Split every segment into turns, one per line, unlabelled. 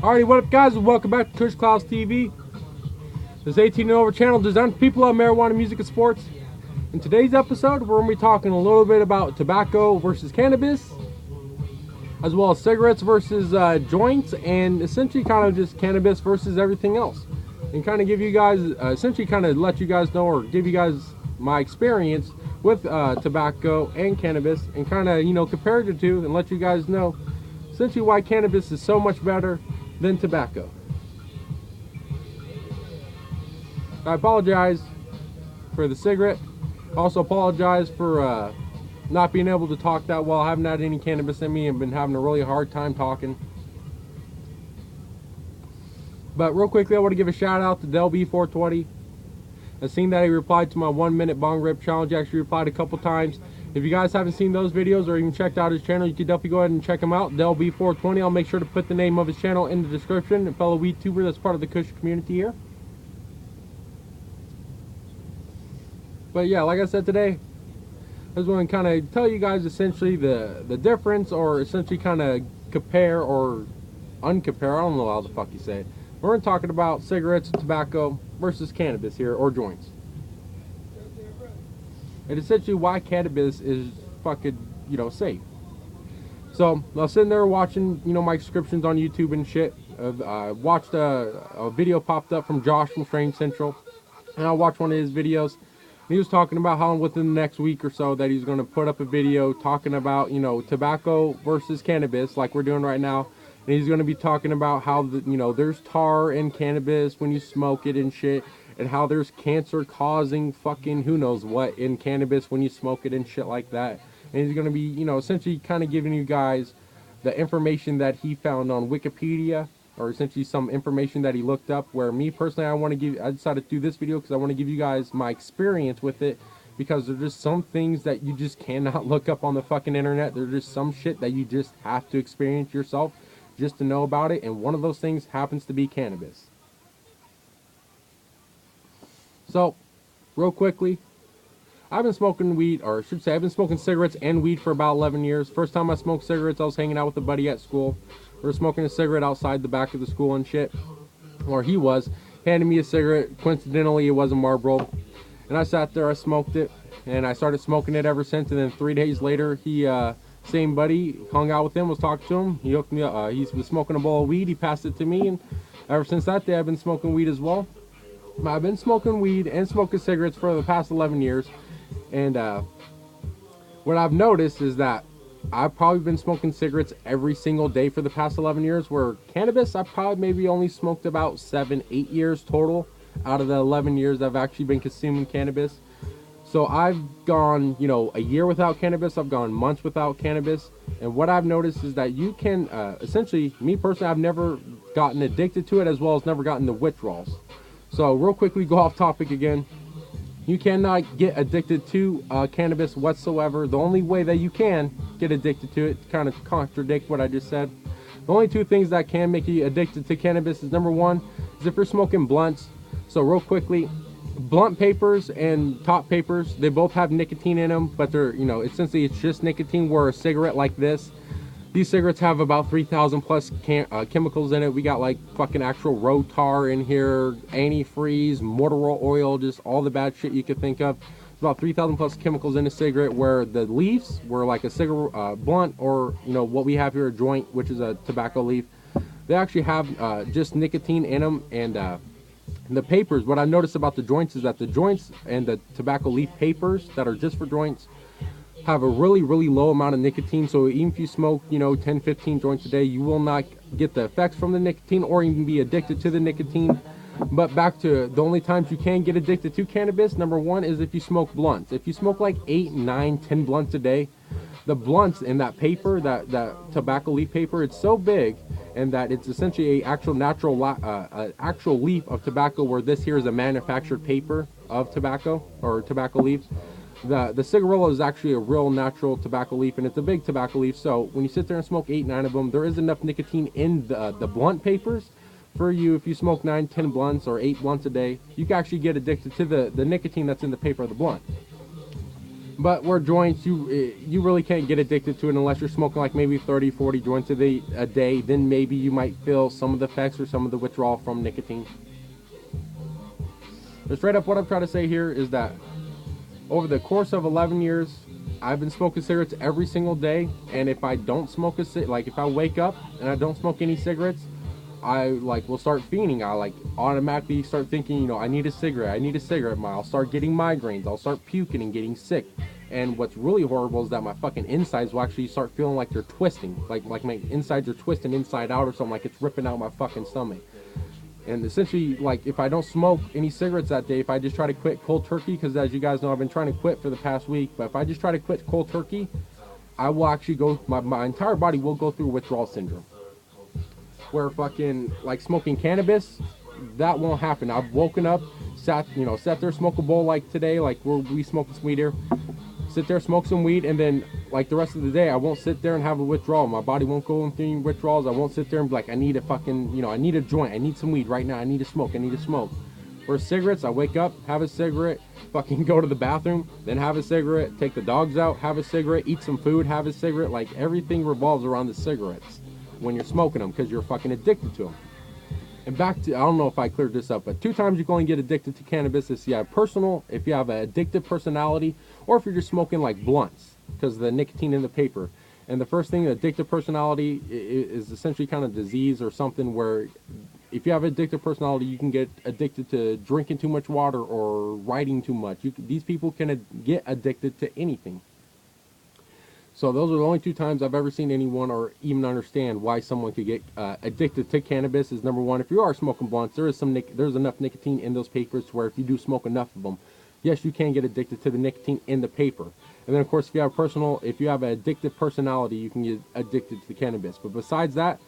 Alrighty, what up guys, and welcome back to Kush Clouds TV. This 18 and over channel designed for people who love marijuana, music, and sports. In today's episode, we're going to be talking a little bit about tobacco versus cannabis, as well as cigarettes versus joints, and essentially kind of just cannabis versus everything else. And kind of give you guys, essentially kind of let you guys know, or give you guys my experience with tobacco and cannabis, and kind of, you know, compare the two and let you guys know essentially why cannabis is so much better than tobacco. I apologize for the cigarette. Also apologize for not being able to talk that well. I haven't had any cannabis in me and been having a really hard time talking. But real quickly, I want to give a shout out to Del B420. I've seen that he replied to my 1 minute bong rip challenge. He actually replied a couple times. If you guys haven't seen those videos or even checked out his channel, you can definitely go ahead and check him out. Del B420. I'll make sure to put the name of his channel in the description. A fellow weed tuber that's part of the Kush community here. But yeah, like I said today, I just want to kind of tell you guys essentially the difference, or essentially kind of compare or uncompare. I don't know how the fuck you say it. We're talking about cigarettes and tobacco versus cannabis here, or joints. And essentially why cannabis is fucking, you know, safe. So I was sitting there watching, you know, my subscriptions on YouTube and shit. I watched a video popped up from Josh from Strange Central, and I watched one of his videos. He was talking about how within the next week or so that he's going to put up a video talking about, you know, tobacco versus cannabis like we're doing right now. And he's going to be talking about how, you know, there's tar in cannabis when you smoke it and shit. And how there's cancer causing fucking who knows what in cannabis when you smoke it and shit like that. And he's going to be, you know, essentially kind of giving you guys the information that he found on Wikipedia, or essentially some information that he looked up, where me personally, I decided to do this video because I want to give you guys my experience with it, because there's just some things that you just cannot look up on the fucking internet. There's just some shit that you just have to experience yourself just to know about it, and one of those things happens to be cannabis. So, real quickly, I've been smoking weed, or I should say I've been smoking cigarettes and weed for about 11 years. First time I smoked cigarettes, I was hanging out with a buddy at school. We were smoking a cigarette outside the back of the school and shit. Or he was. Handed me a cigarette. Coincidentally, it was a Marlboro. And I sat there, I smoked it. And I started smoking it ever since. And then 3 days later, he, same buddy, hung out with him, was talking to him. He hooked me up. He was smoking a bowl of weed. He passed it to me. And ever since that day, I've been smoking weed as well. I've been smoking weed and smoking cigarettes for the past 11 years. And what I've noticed is that I've probably been smoking cigarettes every single day for the past 11 years, where cannabis, I've probably maybe only smoked about 7-8 years total out of the 11 years I've actually been consuming cannabis. So I've gone, you know, a year without cannabis. I've gone months without cannabis. And what I've noticed is that you can, essentially, me personally, I've never gotten addicted to it, as well as never gotten the withdrawals. So real quickly, go off topic again. You cannot get addicted to cannabis whatsoever. The only way that you can get addicted to it, to kind of contradict what I just said, the only two things that can make you addicted to cannabis is, number one, is if you're smoking blunts. So real quickly, blunt papers and top papers, they both have nicotine in them, but they're, you know, essentially it's just nicotine, where a cigarette like this, these cigarettes have about 3,000 plus chemicals in it. We got like fucking actual road tar in here, antifreeze, motor oil, just all the bad shit you could think of. It's about 3,000 plus chemicals in a cigarette, where the leaves were like a cigarette blunt, or, you know, what we have here, a joint, which is a tobacco leaf. They actually have just nicotine in them. And the papers, what I noticed about the joints is that the joints and the tobacco leaf papers that are just for joints have a really low amount of nicotine. So even if you smoke, you know, 10-15 joints a day, you will not get the effects from the nicotine or even be addicted to the nicotine. But back to the only times you can get addicted to cannabis, number one, is if you smoke blunts. If you smoke like 8, 9, 10 blunts a day, the blunts in that paper, that tobacco leaf paper, it's so big, and that it's essentially a actual natural actual leaf of tobacco, where this here is a manufactured paper of tobacco, or tobacco leaf. The cigarillo is actually a real natural tobacco leaf, and it's a big tobacco leaf. So when you sit there and smoke 8, 9 of them, there is enough nicotine in the blunt papers for you. If you smoke 9, 10 blunts or 8 blunts a day, you can actually get addicted to the nicotine that's in the paper of the blunt. But where joints, you really can't get addicted to it unless you're smoking like maybe 30, 40 joints a day. Then maybe you might feel some of the effects or some of the withdrawal from nicotine. But straight up, what I'm trying to say here is that over the course of 11 years, I've been smoking cigarettes every single day. And if I don't smoke like if I wake up and I don't smoke any cigarettes, I like will start fiending. I like automatically start thinking, I need a cigarette. I need a cigarette. I'll start getting migraines. I'll start puking and getting sick. And what's really horrible is that my fucking insides will actually start feeling like they're twisting, like my insides are twisting inside out or something, like it's ripping out my fucking stomach. And essentially, like, if I don't smoke any cigarettes that day, if I just try to quit cold turkey, because as you guys know, I've been trying to quit for the past week, but if I just try to quit cold turkey, I will actually my entire body will go through withdrawal syndrome. Where fucking, like, smoking cannabis, that won't happen. I've woken up, sat there, smoke a bowl like today, like we smoking some weed here, sit there, smoke some weed, and then like the rest of the day I won't sit there and have a withdrawal. My body won't go through any withdrawals. I won't sit there and be like, I need a fucking, I need a joint, I need some weed right now, I need to smoke. For cigarettes, I wake up, have a cigarette, fucking go to the bathroom, then have a cigarette, take the dogs out, have a cigarette, eat some food, have a cigarette. Like, everything revolves around the cigarettes when you're smoking them, because you're fucking addicted to them. And back to, I don't know if I cleared this up, but 2 times you can only get addicted to cannabis is if you have an addictive personality, or if you're just smoking like blunts, because of the nicotine in the paper. And the first thing, addictive personality is essentially kind of disease or something where if you have an addictive personality, you can get addicted to drinking too much water or writing too much. These people can get addicted to anything. So those are the only 2 times I've ever seen anyone or even understand why someone could get addicted to cannabis. Is number 1, if you are smoking blunts, there's enough nicotine in those papers to where if you do smoke enough of them, yes, you can get addicted to the nicotine in the paper. And then of course, if you have an addictive personality, you can get addicted to cannabis. But besides that,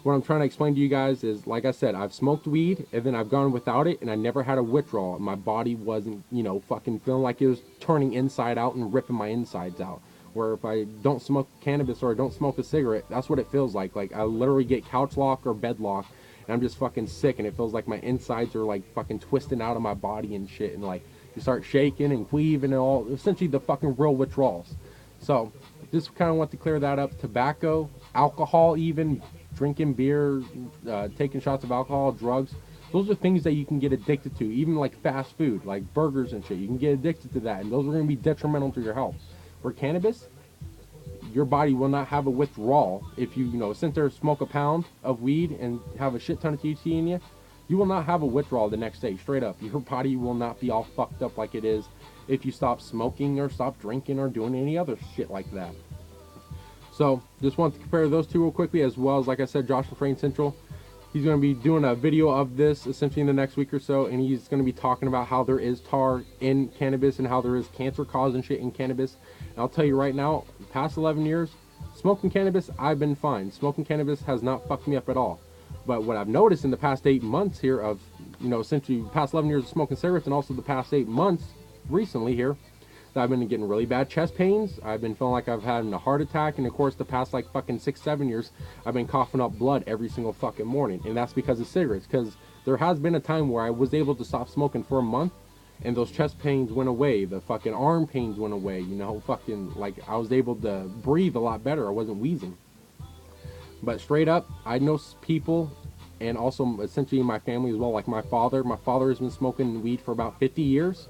what I'm trying to explain to you guys is, like I said, I've smoked weed and then I've gone without it and I never had a withdrawal. My body wasn't, fucking feeling like it was turning inside out and ripping my insides out. Where if I don't smoke cannabis or I don't smoke a cigarette, that's what it feels like. Like, I literally get couch lock or bed lock and I'm just fucking sick, and it feels like my insides are like fucking twisting out of my body and shit, and like you start shaking and queeving and all, essentially the fucking real withdrawals. So just kind of want to clear that up. Tobacco, alcohol, even drinking beer, taking shots of alcohol, drugs, those are things that you can get addicted to. Even like fast food, like burgers and shit, you can get addicted to that, and those are going to be detrimental to your health. For cannabis, your body will not have a withdrawal. If you, sit there, smoke a pound of weed and have a shit ton of THC in you, you will not have a withdrawal the next day, straight up. Your body will not be all fucked up like it is if you stop smoking or stop drinking or doing any other shit like that. So, just want to compare those 2 real quickly, as well as, like I said, Josh from Frame Central. He's going to be doing a video of this essentially in the next week or so, and he's going to be talking about how there is tar in cannabis and how there is cancer causing shit in cannabis. And I'll tell you right now, the past 11 years, smoking cannabis, I've been fine. Smoking cannabis has not fucked me up at all. But what I've noticed in the past 8 months here of, essentially the past 11 years of smoking cigarettes, and also the past 8 months recently here, that I've been getting really bad chest pains. I've been feeling like I've had a heart attack, and of course the past like fucking 6-7 years I've been coughing up blood every single fucking morning, and that's because of cigarettes. Because there has been a time where I was able to stop smoking for a month and those chest pains went away, the fucking arm pains went away, fucking like I was able to breathe a lot better. I wasn't wheezing. But straight up, I know people, and also essentially in my family as well, like my father has been smoking weed for about 50 years.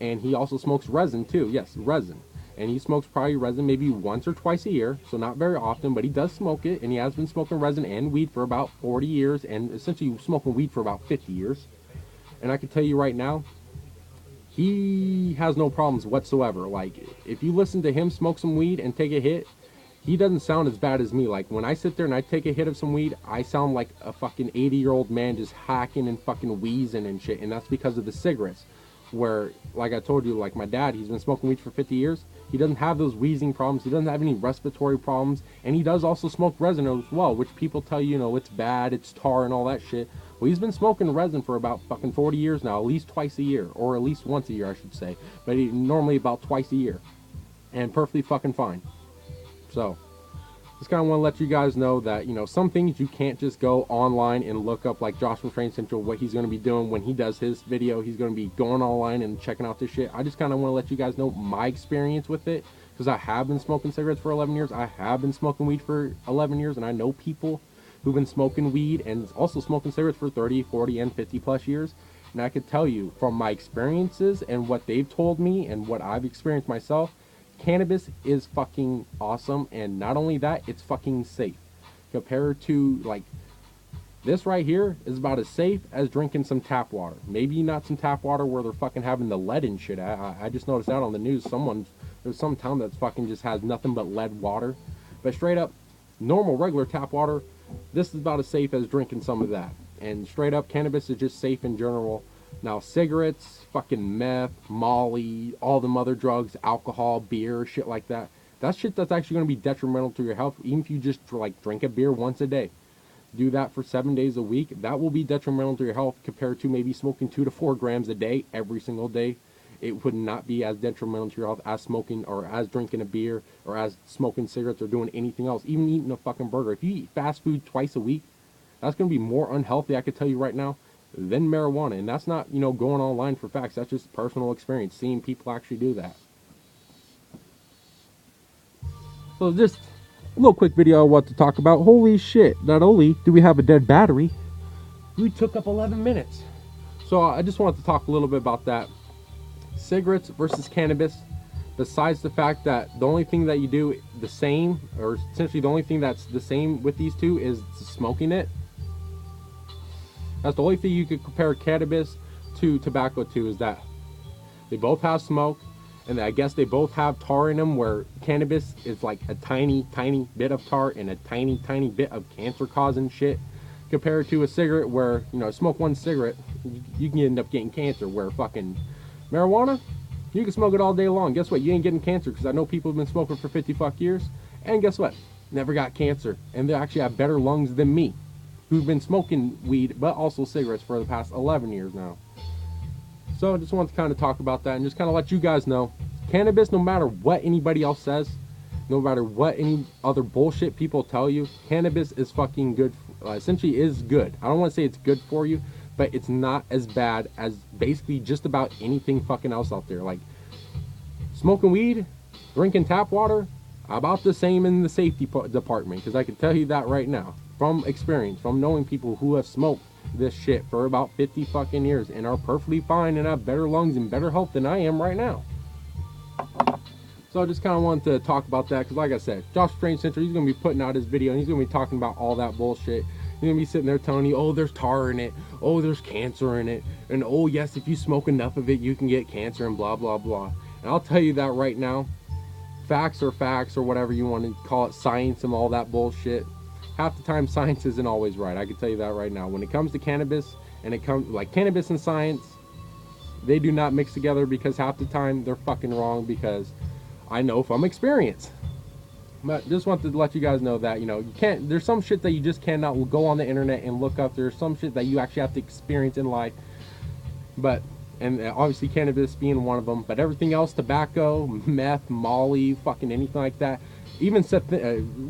And he also smokes resin too. Yes, resin. And he smokes probably resin maybe once or twice a year. So not very often, but he does smoke it. And he has been smoking resin and weed for about 40 years. And essentially smoking weed for about 50 years. And I can tell you right now, he has no problems whatsoever. Like, if you listen to him smoke some weed and take a hit, he doesn't sound as bad as me. Like, when I sit there and I take a hit of some weed, I sound like a fucking 80-year-old man just hacking and fucking wheezing and shit. And that's because of the cigarettes. Where, like I told you, like my dad, he's been smoking weed for 50 years. He doesn't have those wheezing problems. He doesn't have any respiratory problems. And he does also smoke resin as well, which people tell you, it's bad, it's tar and all that shit. Well, he's been smoking resin for about fucking 40 years now, at least twice a year. Or at least once a year, I should say. But normally about twice a year. And perfectly fucking fine. So, Just kind of want to let you guys know that, you know, some things you can't just go online and look up, like Josh from Train Central, what he's going to be doing when he does his video. He's going to be going online and checking out this shit. I just kind of want to let you guys know my experience with it, because I have been smoking cigarettes for 11 years. I have been smoking weed for 11 years, and I know people who've been smoking weed and also smoking cigarettes for 30, 40, and 50 plus years. And I could tell you from my experiences and what they've told me and what I've experienced myself, cannabis is fucking awesome. And not only that, it's fucking safe. Compared to, like, this right here is about as safe as drinking some tap water. Maybe not some tap water where they're fucking having the lead and shit. I just noticed out on the news, there's some town that's fucking just has nothing but lead water. But straight up, normal, regular tap water, this is about as safe as drinking some of that. And straight up, cannabis is just safe in general. Now, cigarettes, fucking meth, Molly, all them other drugs, alcohol, beer, shit like that, that's shit that's actually going to be detrimental to your health. Even if you just like drink a beer once a day, do that for 7 days a week, that will be detrimental to your health compared to maybe smoking 2 to 4 grams a day every single day. It would not be as detrimental to your health as smoking or as drinking a beer or as smoking cigarettes or doing anything else, even eating a fucking burger. If you eat fast food twice a week, that's going to be more unhealthy, I could tell you right now, than marijuana. And that's not, you know, going online for facts. That's just personal experience, seeing people actually do that. So just a little quick video of what to talk about. Holy shit, not only do we have a dead battery, we took up 11 minutes. So I just wanted to talk a little bit about that. Cigarettes versus cannabis. Besides the fact that the only thing that you do the same, or essentially the only thing that's the same with these two is smoking it. That's the only thing you could compare cannabis to tobacco to, is that they both have smoke, and I guess they both have tar in them, where cannabis is like a tiny bit of tar and a tiny bit of cancer causing shit, compared to a cigarette where, you know, smoke one cigarette, you can end up getting cancer, where fucking marijuana, you can smoke it all day long. Guess what? You ain't getting cancer, because I know people have been smoking for 50 fuck years, and guess what? Never got cancer, and they actually have better lungs than me, who've been smoking weed but also cigarettes for the past 11 years now. So I just wanted to kind of talk about that and just kind of let you guys know, cannabis, no matter what anybody else says, no matter what any other bullshit people tell you, cannabis is fucking good, essentially is good. I don't want to say it's good for you, but it's not as bad as basically just about anything fucking else out there. Like, smoking weed, drinking tap water, about the same in the safety department, because I can tell you that right now, from experience, from knowing people who have smoked this shit for about 50 fucking years and are perfectly fine and have better lungs and better health than I am right now. So I just kind of wanted to talk about that, because like I said, Josh Train Central, he's going to be putting out his video and he's going to be talking about all that bullshit. He's going to be sitting there telling you, oh, there's tar in it, oh, there's cancer in it, and oh yes, if you smoke enough of it you can get cancer, and blah blah blah. And I'll tell you that right now, facts or whatever you want to call it, science and all that bullshit, half the time science isn't always right. I can tell you that right now. When it comes to cannabis, and it comes like cannabis and science, they do not mix together, because half the time they're fucking wrong, because I know from experience. But just wanted to let you guys know that, you know, you can't, there's some shit that you just cannot go on the internet and look up. There's some shit that you actually have to experience in life. But, and obviously cannabis being one of them, but everything else, tobacco, meth, Molly, fucking anything like that, even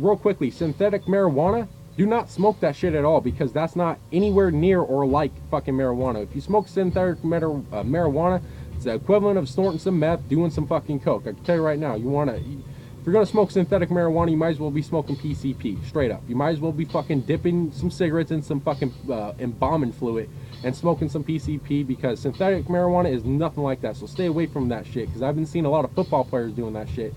real quickly, synthetic marijuana, do not smoke that shit at all, because that's not anywhere near or like fucking marijuana. If you smoke synthetic marijuana, it's the equivalent of snorting some meth, doing some fucking coke. I can tell you right now, if you're gonna smoke synthetic marijuana, you might as well be smoking PCP, straight up. You might as well be fucking dipping some cigarettes in some fucking embalming fluid and smoking some PCP, because synthetic marijuana is nothing like that. So stay away from that shit, because I've been seeing a lot of football players doing that shit,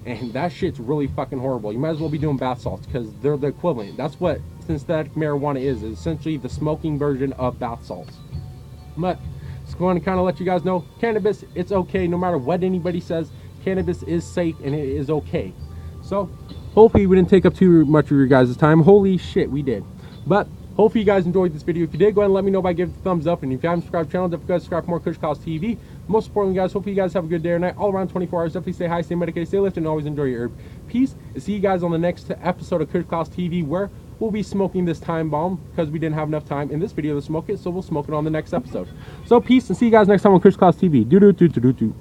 and that shit's really fucking horrible. You might as well be doing bath salts, because they're the equivalent. That's what synthetic marijuana is essentially the smoking version of bath salts. But just going to kind of let you guys know, cannabis, it's okay no matter what anybody says. Cannabis is safe and it is okay. So hopefully we didn't take up too much of your guys' time. Holy shit, we did. But hopefully you guys enjoyed this video. If you did, go ahead and let me know by giving it a thumbs up. And if you haven't subscribed to the channel, don't forget to subscribe for more Kush Cause TV. Most importantly, guys, hopefully you guys have a good day or night all around 24 hours. Definitely stay high, stay medicated, stay lifted, and always enjoy your herb. Peace, and see you guys on the next episode of Kush Cause TV, where we'll be smoking this time bomb, because we didn't have enough time in this video to smoke it, so we'll smoke it on the next episode. So peace, and see you guys next time on Kush Cause TV. Do do do do do do.